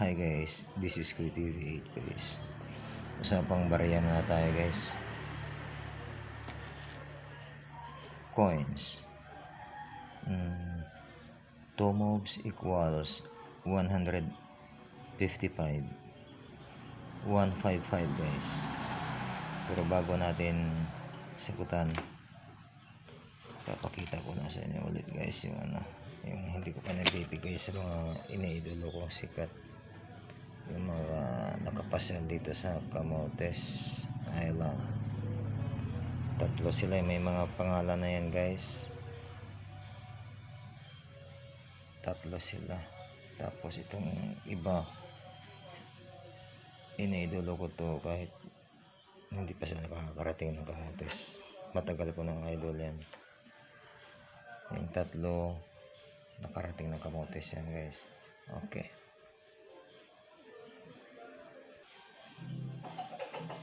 Hi guys, this is Kuya TV8 guys. Usapang barya na tayo guys. Coins. 2 moves equals 155. 155 guys. Pero bago natin sagutan, papakita ko na sa inyo ulit guys yung yung hindi ko pa nabibigay sa mga iniidolo kong sikat, yung mga nakapasal dito sa Camotes Island. Tatlo sila, may mga pangalan na yan guys, tatlo sila. Tapos itong iba iniidolo ko to kahit hindi pa sila nakakarating ng Camotes. Matagal ko ng idol yan. Yung tatlo nakarating ng Camotes yan guys. Okay,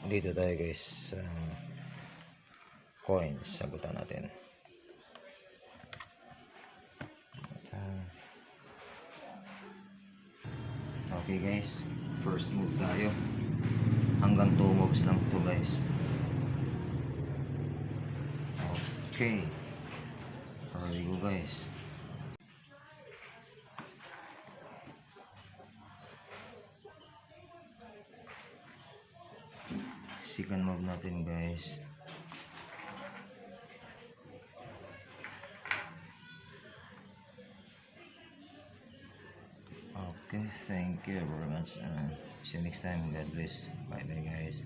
dito tayo guys sa coins, sagutan natin. Okay guys, first move tayo. Hanggang 2 moves lang to guys. Okay, there you go guys. Second move natin guys. Okay, thank you very much. See you next time. God bless. Bye bye guys.